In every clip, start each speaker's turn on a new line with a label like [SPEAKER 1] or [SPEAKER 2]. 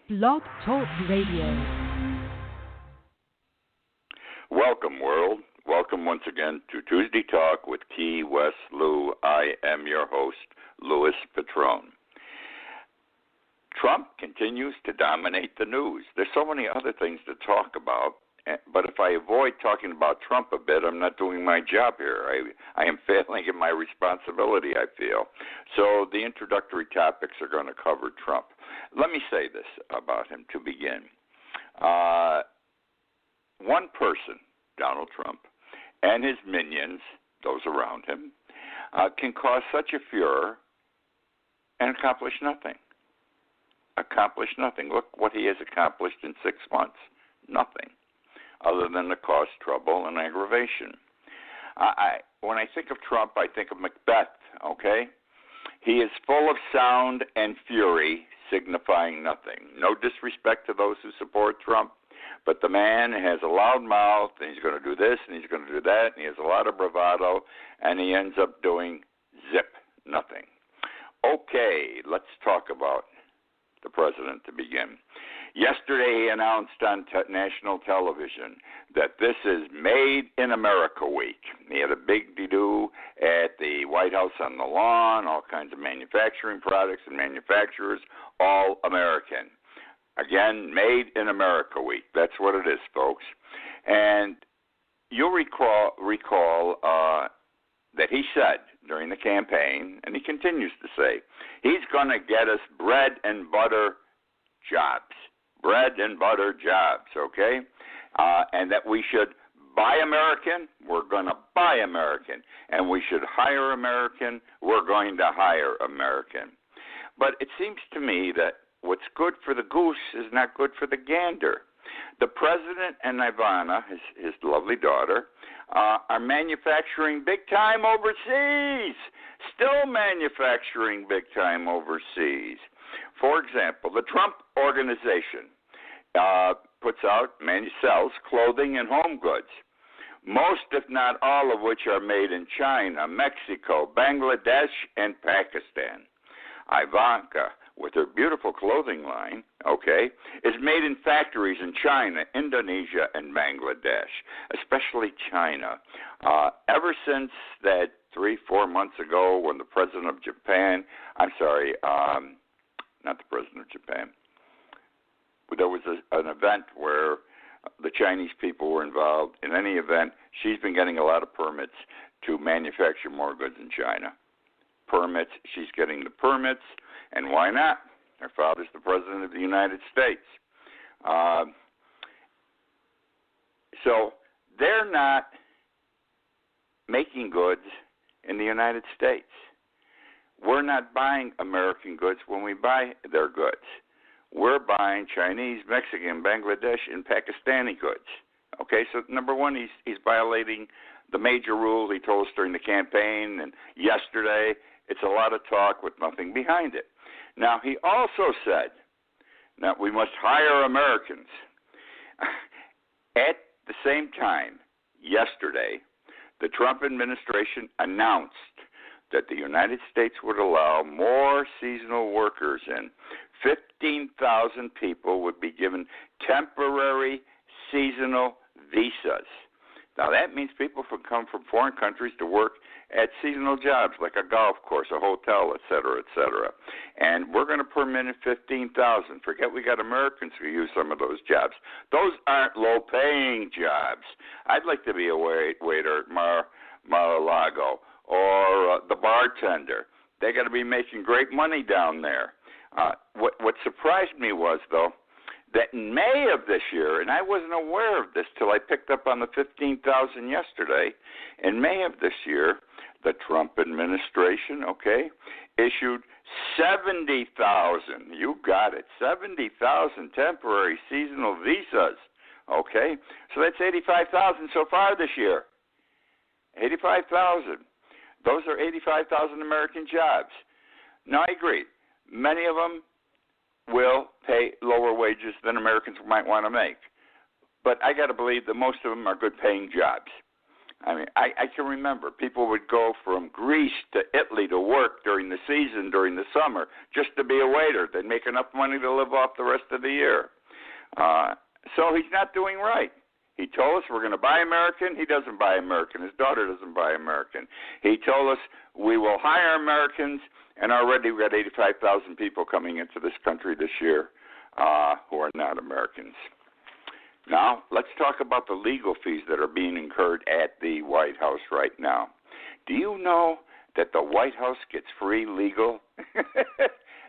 [SPEAKER 1] Blog Talk Radio.
[SPEAKER 2] Welcome, world. Welcome once again to Tuesday Talk with Key West Lou. I am your host, Louis Patrone. Trump continues to dominate the news. There's so many other things to talk about, but if I avoid talking about Trump a bit, I'm not doing my job here. I am failing in my responsibility, I feel. So the introductory topics are going to cover Trump. Let me say this about him to begin. One person, Donald Trump, and his minions, those around him, can cause such a furor and accomplish nothing. Look what he has accomplished in 6 months. Nothing, other than to cause trouble and aggravation. When I think of Trump, I think of Macbeth, okay? He is full of sound and fury, signifying nothing. No disrespect to those who support Trump, but the man has a loud mouth, and he's going to do this, and he's going to do that, and he has a lot of bravado, and he ends up doing nothing. Okay, let's talk about the president to begin. Yesterday, he announced on national television that this is Made in America Week. He had a big to-do at the White House on the lawn, all kinds of manufacturing products and manufacturers, all American. Again, Made in America Week. That's what it is, folks. And you'll recall that he said during the campaign, and he continues to say, he's going to get us bread and butter jobs. Bread and butter jobs, okay? And that we should buy American, we're going to buy American. And we should hire American, we're going to hire American. But it seems to me that what's good for the goose is not good for the gander. The president and Ivana, his lovely daughter, are manufacturing big time overseas, still manufacturing big time overseas. For example, the Trump Organization sells clothing and home goods, most if not all of which are made in China, Mexico, Bangladesh, and Pakistan. Ivanka, with her beautiful clothing line, is made in factories in China, Indonesia, and Bangladesh, especially China. Ever since that 3-4 months ago when the president of Japan, not the president of Japan, there was an event where the Chinese people were involved. In any event, she's been getting a lot of permits to manufacture more goods in China. Permits, she's getting the permits, and why not? Her father's the president of the United States. So they're not making goods in the United States. We're not buying American goods when we buy their goods. We're buying Chinese, Mexican, Bangladesh, and Pakistani goods. Okay, so number one, he's violating the major rule he told us during the campaign, and yesterday it's a lot of talk with nothing behind it. Now, he also said that we must hire Americans. At the same time, yesterday, the Trump administration announced that the United States would allow more seasonal workers in. 15,000 people would be given temporary seasonal visas. Now, that means people come from foreign countries to work at seasonal jobs like a golf course, a hotel, et cetera, et cetera. And we're going to permit 15,000. Forget we got Americans who use some of those jobs. Those aren't low-paying jobs. I'd like to be a waiter at Mar-a-Lago or the bartender. They got to be making great money down there. What surprised me was, though, that in May of this year, and I wasn't aware of this till I picked up on the 15,000 yesterday, in May of this year, the Trump administration, issued 70,000, you got it, 70,000 temporary seasonal visas, So that's 85,000 so far this year. 85,000. Those are 85,000 American jobs. Now, I agree. Many of them will pay lower wages than Americans might want to make. But I got to believe that most of them are good-paying jobs. I mean, I can remember people would go from Greece to Italy to work during the season, during the summer, just to be a waiter. They'd make enough money to live off the rest of the year. So he's not doing right. He told us we're going to buy American. He doesn't buy American. His daughter doesn't buy American. He told us we will hire Americans, and already we've got 85,000 people coming into this country this year who are not Americans. Now, let's talk about the legal fees that are being incurred at the White House right now. Do you know that the White House gets free legal?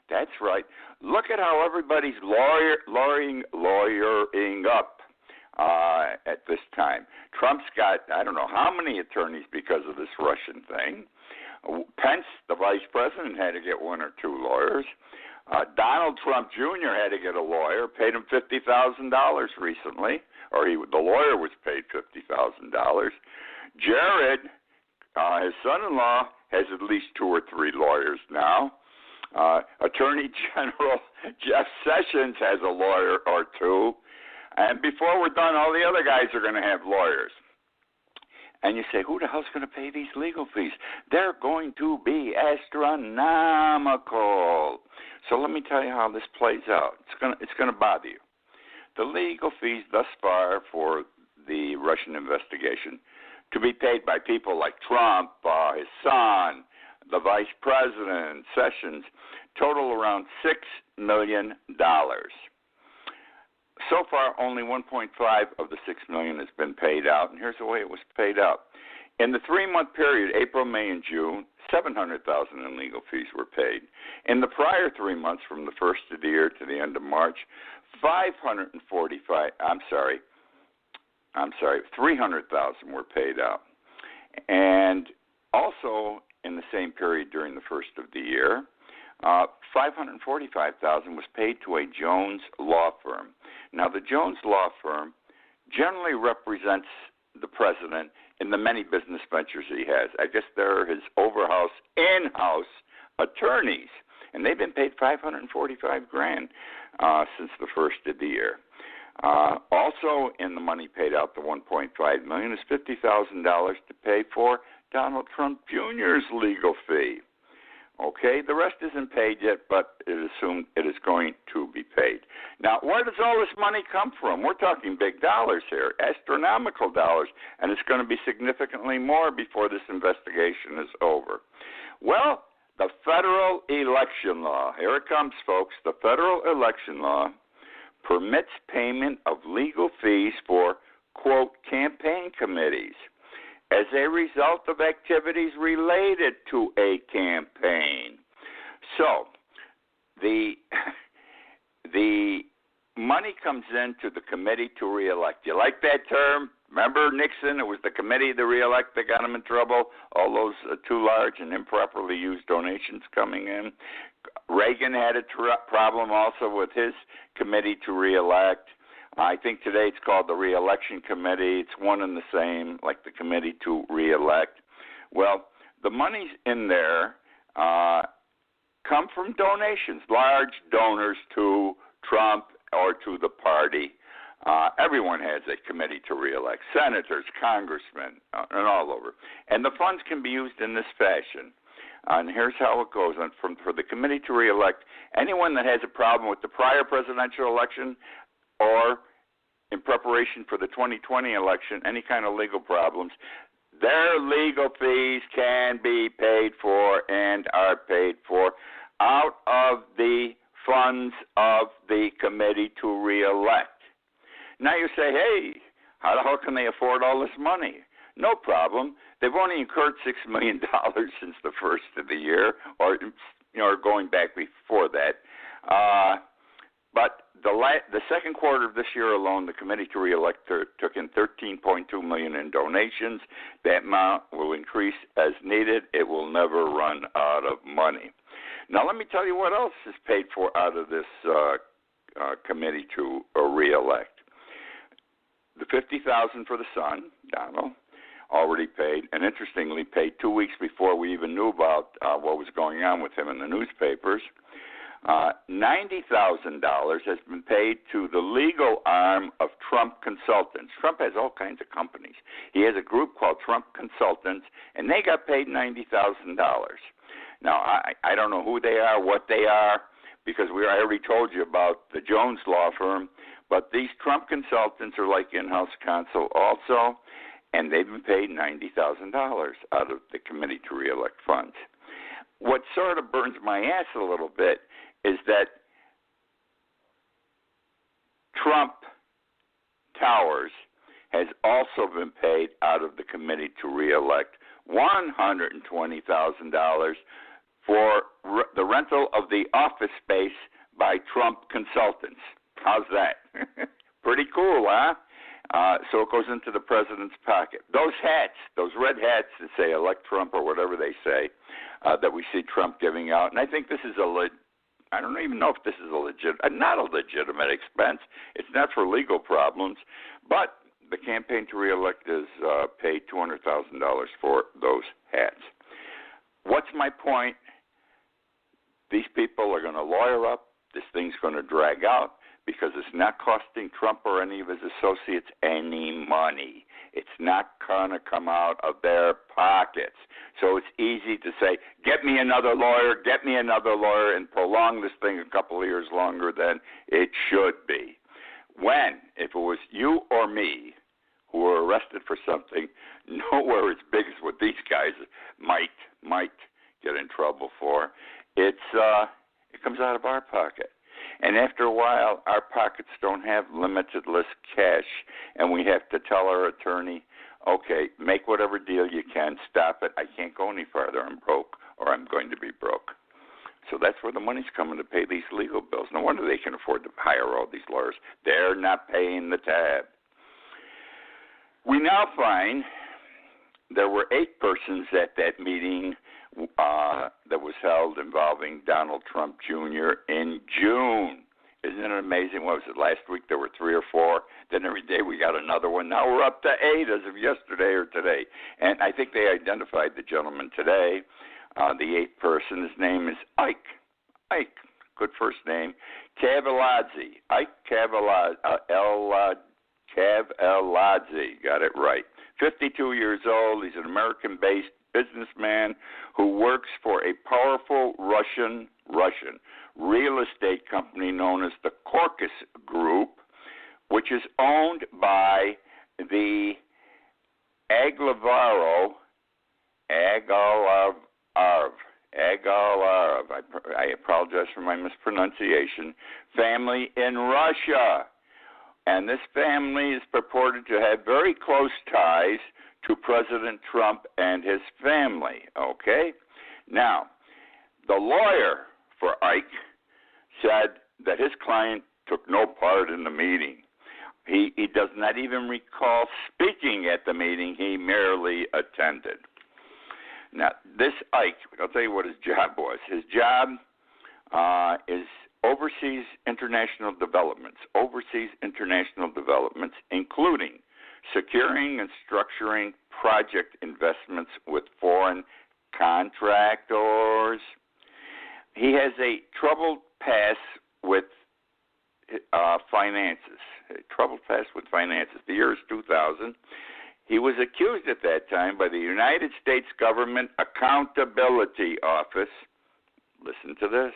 [SPEAKER 2] That's right. Look at how everybody's lawyering up at this time. Trump's got, I don't know how many attorneys because of this Russian thing. Pence, the vice president, had to get one or two lawyers. Donald Trump Jr. had to get a lawyer, paid him $50,000 recently, or the lawyer was paid $50,000. Jared, his son-in-law, has at least 2 or 3 lawyers now. Attorney General Jeff Sessions has a lawyer or 2. And before we're done, all the other guys are going to have lawyers. And you say, who the hell's going to pay these legal fees? They're going to be astronomical. So let me tell you how this plays out. It's going to bother you. The legal fees thus far for the Russian investigation to be paid by people like Trump, his son, the vice president, Sessions, total around $6 million. So far, only 1.5 of the $6 million has been paid out, and here's the way it was paid out. In the 3-month period, April, May, and June, $700,000 in legal fees were paid. In the prior 3 months, from the first of the year to the end of March, $300,000 were paid out. And also in the same period during the first of the year, $545,000 was paid to a Jones law firm. Now, the Jones law firm generally represents the president in the many business ventures he has. I guess they're his in-house attorneys, and they've been paid $545,000 since the first of the year. Also, in the money paid out, the $1.5 million is $50,000 to pay for Donald Trump Jr.'s legal fee. Okay, the rest isn't paid yet, but it is assumed it is going to be paid. Now, where does all this money come from? We're talking big dollars here, astronomical dollars, and it's going to be significantly more before this investigation is over. Well, the federal election law, here it comes, folks, the federal election law permits payment of legal fees for, quote, campaign committees as a result of activities related to a campaign. So the money comes into the committee to reelect. You like that term? Remember Nixon? It was the committee to reelect that got him in trouble. All those too large and improperly used donations coming in. Reagan had a problem also with his committee to reelect. I think today it's called the Re-election Committee. It's one and the same, like the committee to re-elect. Well, the monies in there come from donations, large donors to Trump or to the party. Everyone has a committee to re-elect, senators, congressmen, and all over. And the funds can be used in this fashion. And here's how it goes. For the committee to re-elect, anyone that has a problem with the prior presidential election or in preparation for the 2020 election, any kind of legal problems, their legal fees can be paid for and are paid for out of the funds of the committee to re-elect. Now you say, hey, how the hell can they afford all this money? No problem. They've only incurred $6 million since the first of the year, or going back before that. But the second quarter of this year alone, the committee to re-elect took in $13.2 million in donations. That amount will increase as needed. It will never run out of money. Now, let me tell you what else is paid for out of this committee to re-elect. The $50,000 for the son, Donald, already paid, and interestingly paid 2 weeks before we even knew about what was going on with him in the newspapers. $90,000 has been paid to the legal arm of Trump Consultants. Trump has all kinds of companies. He has a group called Trump Consultants, and they got paid $90,000. Now, I don't know who they are, what they are, because I already told you about the Jones Law Firm, but these Trump Consultants are like in-house counsel also, and they've been paid $90,000 out of the Committee to Re-elect funds. What sort of burns my ass a little bit is that Trump Towers has also been paid out of the Committee to Re-elect $120,000 for the rental of the office space by Trump Consultants. How's that? Pretty cool, huh? So it goes into the president's pocket. Those hats, those red hats that say elect Trump or whatever they say, that we see Trump giving out, and I think this is I don't even know if this is not a legitimate expense. It's not for legal problems, but the campaign to re-elect is paid $200,000 for those hats. What's my point? These people are going to lawyer up. This thing's going to drag out because it's not costing Trump or any of his associates any money. It's not going to come out of their pockets. So it's easy to say, get me another lawyer, and prolong this thing a couple of years longer than it should be. When, if it was you or me who were arrested for something nowhere as big as what these guys might get in trouble for, it comes out of our pocket. And after a while, our pockets don't have limitless cash, and we have to tell our attorney, okay, make whatever deal you can, stop it. I can't go any farther. I'm broke, or I'm going to be broke. So that's where the money's coming to pay these legal bills. No wonder they can afford to hire all these lawyers. They're not paying the tab. We now find there were 8 persons at that meeting that was held involving Donald Trump Jr. in June. Isn't it amazing? What was it, last week there were 3 or 4? Then every day we got another one. Now we're up to 8 as of yesterday or today. And I think they identified the gentleman today. The 8th person, his name is Ike. Ike, good first name. Cavalazzi. Ike Cavalazzi. Got it right. 52 years old. He's an American-based businessman who works for a powerful Russian real estate company known as the Corcus Group, which is owned by the Agalarov. I apologize for my mispronunciation. Family in Russia. And this family is purported to have very close ties to President Trump and his family, okay? Now, the lawyer for Ike said that his client took no part in the meeting. He does not even recall speaking at the meeting. He merely attended. Now, this Ike, I'll tell you what his job was. His job is overseas international developments, including securing and structuring project investments with foreign contractors. He has a troubled past with finances. The year is 2000. He was accused at that time by the United States Government Accountability Office, listen to this,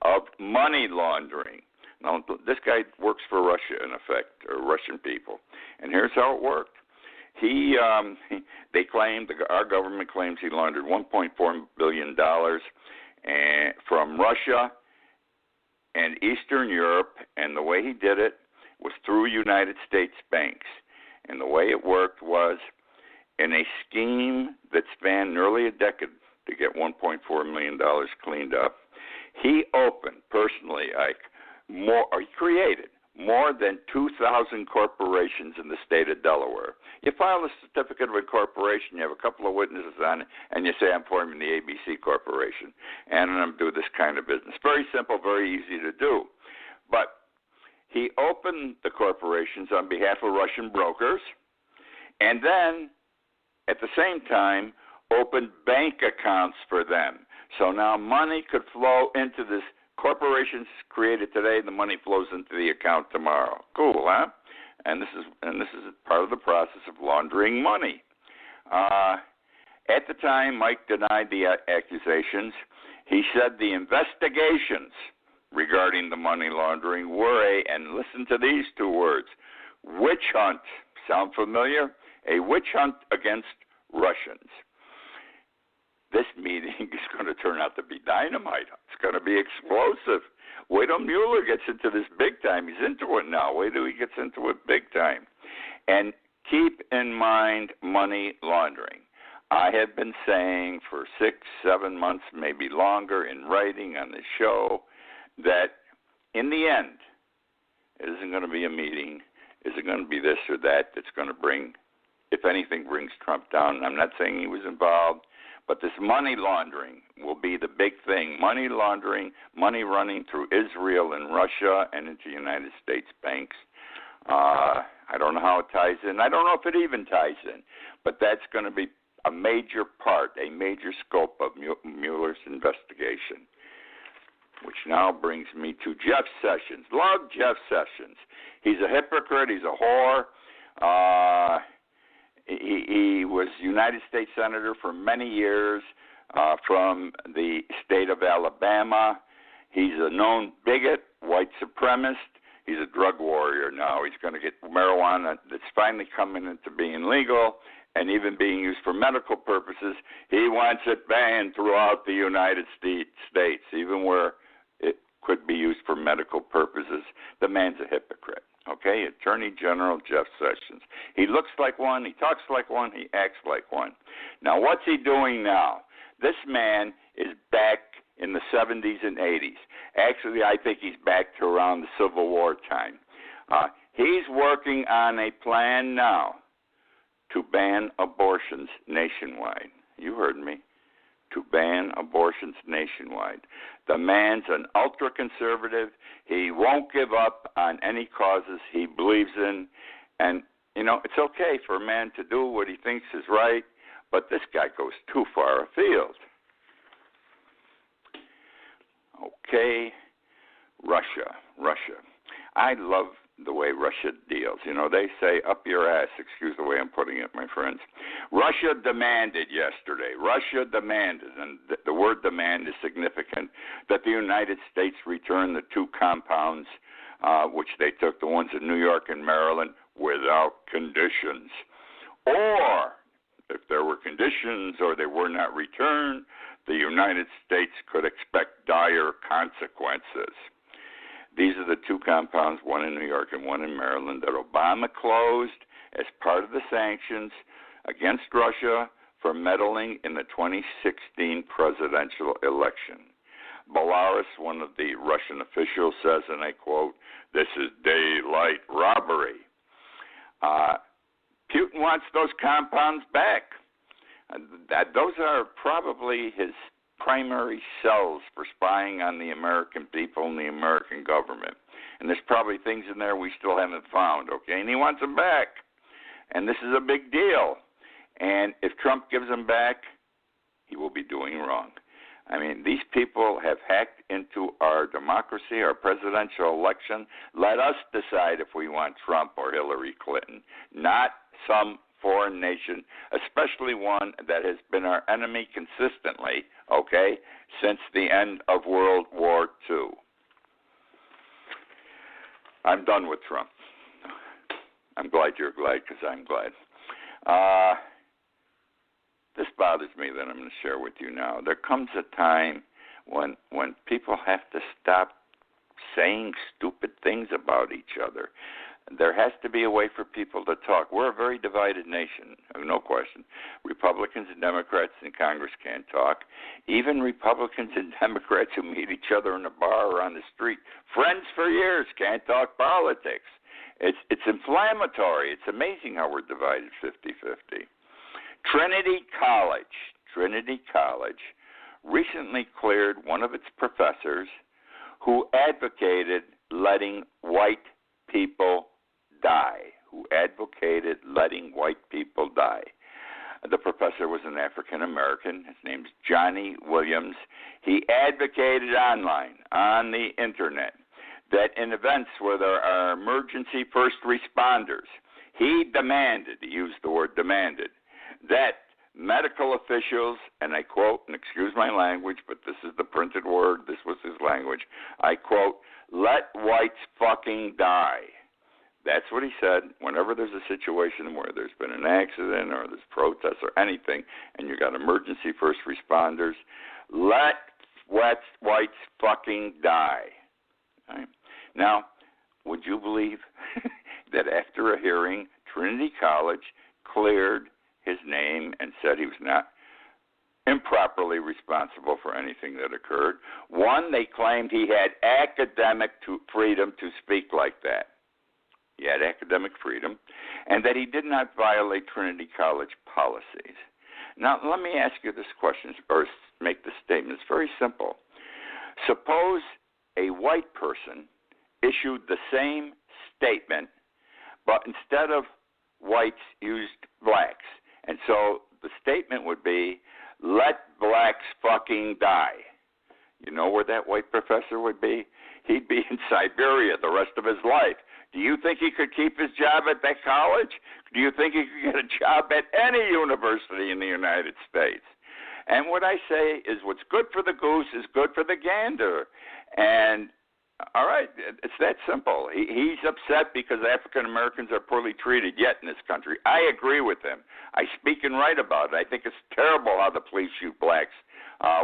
[SPEAKER 2] of money laundering. Now, this guy works for Russia, in effect, or Russian people. And here's how it worked. Our government claims he laundered $1.4 billion from Russia and Eastern Europe, and the way he did it was through United States banks. And the way it worked was in a scheme that spanned nearly a decade to get $1.4 million cleaned up. He opened, personally, he created more than 2,000 corporations in the state of Delaware. You file a certificate of incorporation, you have a couple of witnesses on it, and you say, I'm forming the ABC Corporation, and I'm doing this kind of business. Very simple, very easy to do. But he opened the corporations on behalf of Russian brokers, and then, at the same time, opened bank accounts for them. So now money could flow into this corporations created today, the money flows into the account tomorrow. Cool, huh? and this is part of the process of laundering money. At the time, Mike denied the accusations. He said the investigations regarding the money laundering were and listen to these two words, witch hunt. Sound familiar? A witch hunt against Russians. This meeting is going to turn out to be dynamite. It's going to be explosive. Wait till Mueller gets into this big time. He's into it now. Wait till he gets into it big time. And keep in mind money laundering. I have been saying for 6-7 months, maybe longer, in writing on the show, that in the end, it isn't going to be a meeting. Is it going to be this or that that's going to bring, if anything, brings Trump down? I'm not saying he was involved, but this money laundering will be the big thing. Money laundering, money running through Israel and Russia and into United States banks. I don't know how it ties in. I don't know if it even ties in, but that's going to be a major part, a major scope of Mueller's investigation, which now brings me to Jeff Sessions. Love Jeff Sessions. He's a hypocrite. He's a whore. He was United States Senator for many years from the state of Alabama. He's a known bigot, white supremacist. He's a drug warrior now. He's going to get marijuana that's finally coming into being legal and even being used for medical purposes. He wants it banned throughout the United States, even where it could be used for medical purposes. The man's a hypocrite. Okay, Attorney General Jeff Sessions. He looks like one, he talks like one, he acts like one. Now, what's he doing now? This man is back in the 70s and 80s. Actually, I think he's back to around the Civil War time. He's working on a plan now to ban abortions nationwide. You heard me. To ban abortions nationwide. The man's an ultra-conservative. He won't give up on any causes he believes in. And, it's okay for a man to do what he thinks is right, but this guy goes too far afield. Okay, Russia. I love the way Russia deals. They say up your ass, excuse the way I'm putting it, my friends. Russia demanded yesterday, and the word demand is significant, that the United States return the 2 compounds, which they took, the ones in New York and Maryland, without conditions. Or, if there were conditions or they were not returned, the United States could expect dire consequences. These are the 2 compounds, one in New York and one in Maryland, that Obama closed as part of the sanctions against Russia for meddling in the 2016 presidential election. Belarus, one of the Russian officials, says, and I quote, "This is daylight robbery." Putin wants those compounds back. Those are probably his primary cells for spying on the American people and the American government. And there's probably things in there we still haven't found, okay? And he wants them back. And this is a big deal. And if Trump gives them back, he will be doing wrong. I mean, these people have hacked into our democracy, our presidential election. Let us decide if we want Trump or Hillary Clinton, not some foreign nation, especially one that has been our enemy consistently, okay, since the end of World War II. I'm done with Trump. I'm glad you're glad, because I'm glad. This bothers me that I'm going to share with you now. There comes a time when people have to stop saying stupid things about each other. There has to be a way for people to talk. We're a very divided nation, no question. Republicans and Democrats in Congress can't talk. Even Republicans and Democrats who meet each other in a bar or on the street, friends for years, can't talk politics. It's inflammatory. It's amazing how we're divided 50-50. Trinity College recently cleared one of its professors who advocated letting white people die. The professor was an African American. His name's Johnny Williams. He advocated online, on the internet, that in events where there are emergency first responders, he demanded, he used the word demanded, that medical officials, and I quote, and excuse my language, but this is the printed word, this was his language, I quote, let whites fucking die. That's what he said. Whenever there's a situation where there's been an accident or there's protests or anything, and you got emergency first responders, let whites fucking die. Right? Now, would you believe that after a hearing, Trinity College cleared his name and said he was not improperly responsible for anything that occurred? One, they claimed he had academic freedom to speak like that. He had academic freedom, and that he did not violate Trinity College policies. Now, let me ask you this question, or make the statement. It's very simple. Suppose a white person issued the same statement, but instead of whites used blacks. And so the statement would be, let blacks fucking die. You know where that white professor would be? He'd be in Siberia the rest of his life. Do you think he could keep his job at that college? Do you think he could get a job at any university in the United States? And what I say is what's good for the goose is good for the gander. And, all right, it's that simple. He's upset because African Americans are poorly treated yet in this country. I agree with him. I speak and write about it. I think it's terrible how the police shoot blacks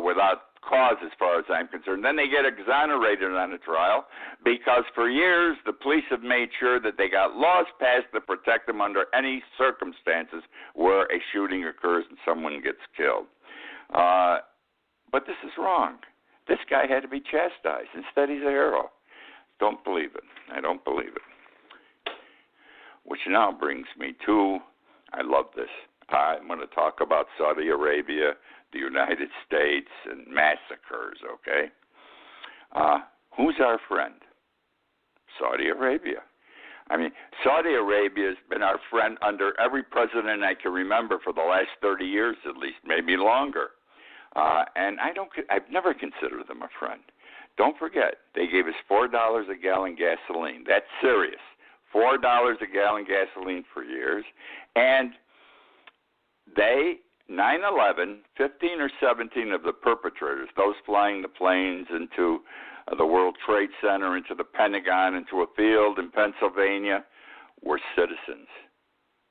[SPEAKER 2] without cause as far as I'm concerned. Then they get exonerated on a trial because for years the police have made sure that they got laws passed to protect them under any circumstances where a shooting occurs and someone gets killed. But this is wrong. This guy had to be chastised. Instead, he's a hero. Don't believe it. I don't believe it. Which now brings me to, I love this. I'm going to talk about Saudi Arabia, the United States, and massacres, okay? Who's our friend? Saudi Arabia. I mean, Saudi Arabia has been our friend under every president I can remember for the last 30 years at least, maybe longer. And I've never considered them a friend. Don't forget, they gave us $4 a gallon gasoline. That's serious. $4 a gallon gasoline for years. And they, 9/11, 15 or 17 of the perpetrators, those flying the planes into the World Trade Center, into the Pentagon, into a field in Pennsylvania, were citizens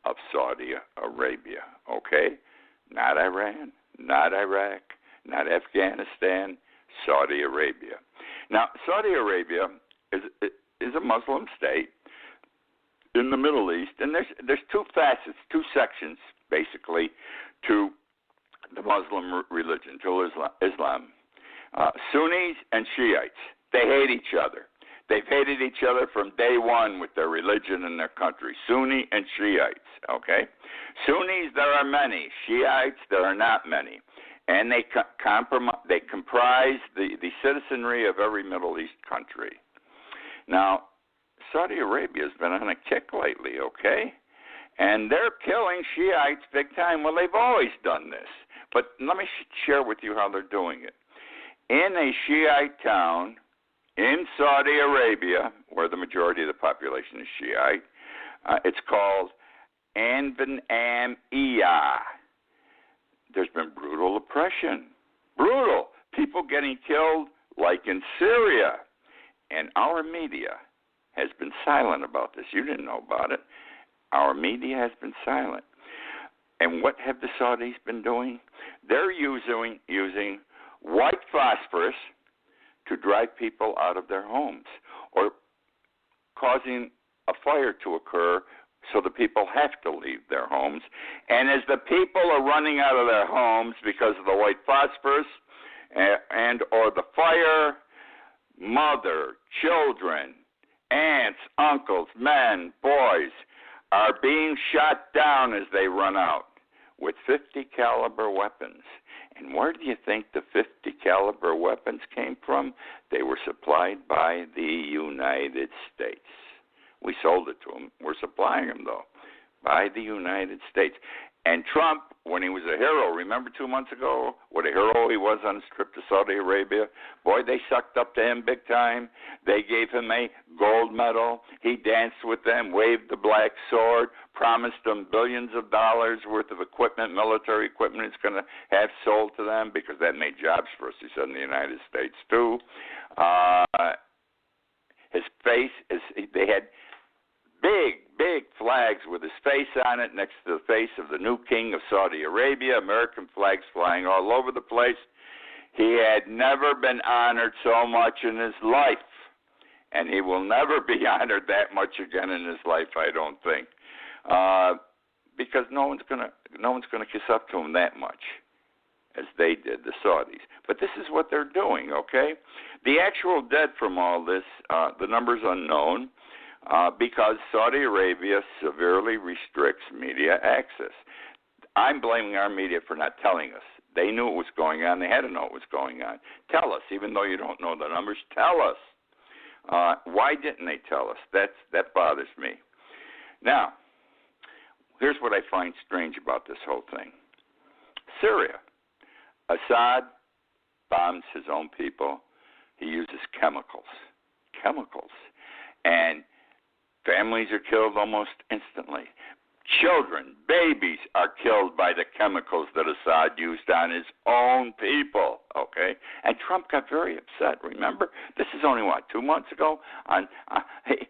[SPEAKER 2] of Saudi Arabia, okay? Not Iran, not Iraq, not Afghanistan, Saudi Arabia. Now, Saudi Arabia is a Muslim state in the Middle East, and there's two facets, two sections, basically, to the Muslim religion, to Islam. Sunnis and Shiites, they hate each other. They've hated each other from day one with their religion and their country, Sunni and Shiites, okay? Sunnis, there are many. Shiites, there are not many. And they comprise the citizenry of every Middle East country. Now, Saudi Arabia has been on a kick lately, okay? And they're killing Shiites big time. Well, they've always done this. But let me share with you how they're doing it. In a Shiite town in Saudi Arabia, where the majority of the population is Shiite, it's called Anban-am-Iya. There's been brutal oppression. Brutal. People getting killed like in Syria. And our media has been silent about this. You didn't know about it. Our media has been silent. And what have the Saudis been doing? They're using white phosphorus to drive people out of their homes, or causing a fire to occur so the people have to leave their homes. And as the people are running out of their homes because of the white phosphorus and or the fire, mother, children, aunts, uncles, men, boys are being shot down as they run out with 50 caliber weapons. And where do you think the 50 caliber weapons came from? They were supplied by the United States. We sold it to them. We're supplying them, though, by the United States. And Trump, when he was a hero, remember 2 months ago what a hero he was on his trip to Saudi Arabia? Boy, they sucked up to him big time. They gave him a gold medal. He danced with them, waved the black sword, promised them billions of dollars worth of equipment, military equipment he's going to have sold to them because that made jobs for us, he said, in the United States too. His face, they had big flags with his face on it next to the face of the new king of Saudi Arabia, American flags flying all over the place. He had never been honored so much in his life, and he will never be honored that much again in his life, I don't think, because no one's gonna kiss up to him that much as they did, the Saudis. But this is what they're doing, okay? The actual dead from all this, the number's unknown. Because Saudi Arabia severely restricts media access. I'm blaming our media for not telling us. They knew what was going on. They had to know what was going on. Tell us, even though you don't know the numbers, tell us. Why didn't they tell us? That bothers me. Now, here's what I find strange about this whole thing. Syria. Assad bombs his own people. He uses chemicals. And families are killed almost instantly. Children, babies are killed by the chemicals that Assad used on his own people, okay? And Trump got very upset, remember? This is only, 2 months ago?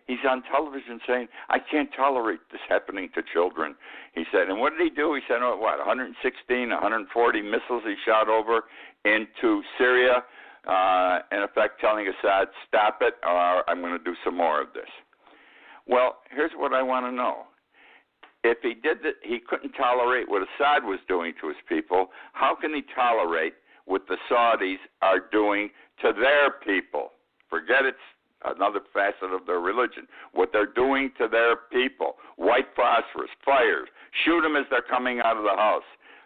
[SPEAKER 2] He's on television saying, I can't tolerate this happening to children. He said, and what did he do? He said, 116, 140 missiles he shot over into Syria, in effect telling Assad, stop it, or I'm going to do some more of this. Well, here's what I want to know. If he did that, he couldn't tolerate what Assad was doing to his people. How can he tolerate what the Saudis are doing to their people? Forget it's another facet of their religion. What they're doing to their people. White phosphorus, fires, shoot them as they're coming out of the house.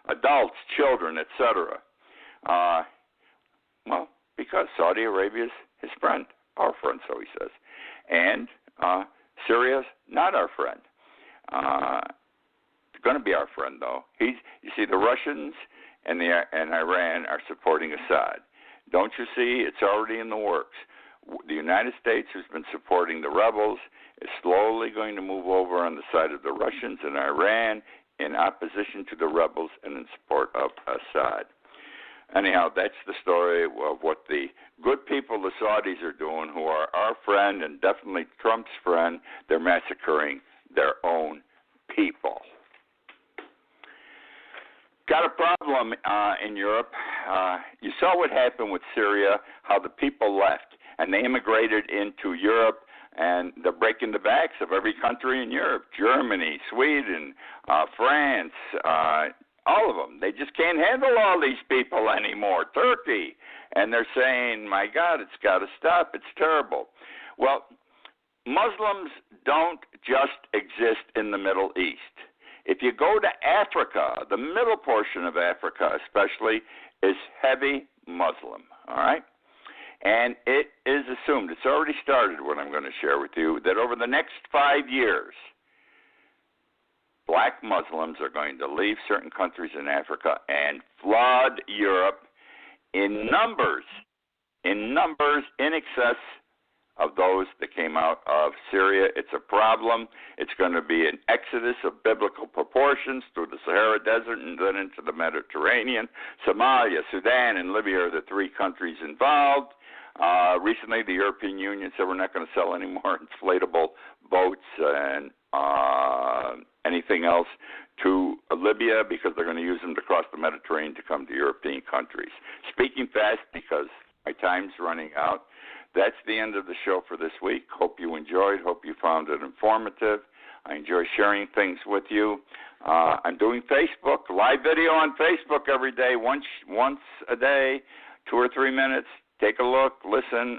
[SPEAKER 2] Adults, children, etc. Well, because Saudi Arabia is his friend, our friend, so he says. And Syria's not our friend. Going to be our friend, though. You see, the Russians and Iran are supporting Assad. Don't you see? It's already in the works. The United States, who's been supporting the rebels, is slowly going to move over on the side of the Russians and Iran in opposition to the rebels and in support of Assad. Anyhow, that's the story of what the good people, the Saudis, are doing, who are our friend and definitely Trump's friend. They're massacring their own people. Got a problem in Europe. You saw what happened with Syria, how the people left, and they immigrated into Europe, and they're breaking the backs of every country in Europe, Germany, Sweden, France, all of them. They just can't handle all these people anymore. Turkey. And they're saying, my God, it's got to stop. It's terrible. Well, Muslims don't just exist in the Middle East. If you go to Africa, the middle portion of Africa especially is heavy Muslim, all right? And it is assumed, it's already started, what I'm going to share with you, that over the next 5 years, black Muslims are going to leave certain countries in Africa and flood Europe in numbers in excess of those that came out of Syria. It's a problem. It's going to be an exodus of biblical proportions through the Sahara Desert and then into the Mediterranean. Somalia, Sudan, and Libya are the three countries involved. Recently, the European Union said we're not going to sell any more inflatable boats and anything else to Libya because they're going to use them to cross the Mediterranean to come to European countries. Speaking fast because my time's running out. That's the end of the show for this week. Hope you enjoyed. Hope you found it informative. I enjoy sharing things with you. I'm doing Facebook, live video on Facebook every day, once a day, 2 or 3 minutes. Take a look, listen.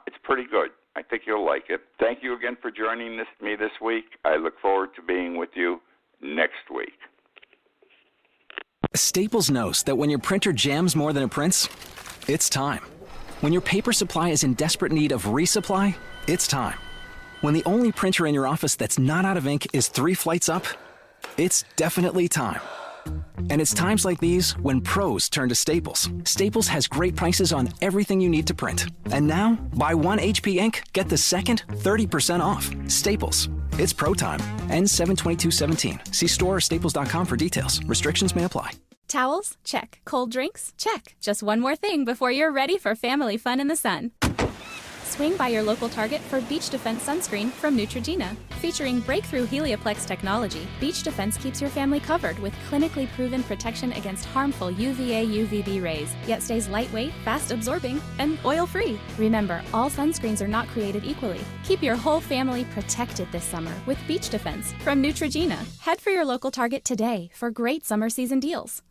[SPEAKER 2] It's pretty good. I think you'll like it. Thank you again for joining me this week. I look forward to being with you next week.
[SPEAKER 3] Staples knows that when your printer jams more than it prints, it's time. When your paper supply is in desperate need of resupply, it's time. When the only printer in your office that's not out of ink is 3 flights up, it's definitely time. And it's times like these when pros turn to Staples. Staples has great prices on everything you need to print. And now, buy one HP ink, get the second 30% off. Staples. It's pro time. Ends 7/22/17. See store or staples.com for details. Restrictions may apply.
[SPEAKER 4] Towels? Check. Cold drinks? Check. Just one more thing before you're ready for family fun in the sun. Swing by your local Target for Beach Defense Sunscreen from Neutrogena. Featuring breakthrough Helioplex technology, Beach Defense keeps your family covered with clinically proven protection against harmful UVA/UVB rays, yet stays lightweight, fast-absorbing, and oil-free. Remember, all sunscreens are not created equally. Keep your whole family protected this summer with Beach Defense from Neutrogena. Head for your local Target today for great summer season deals.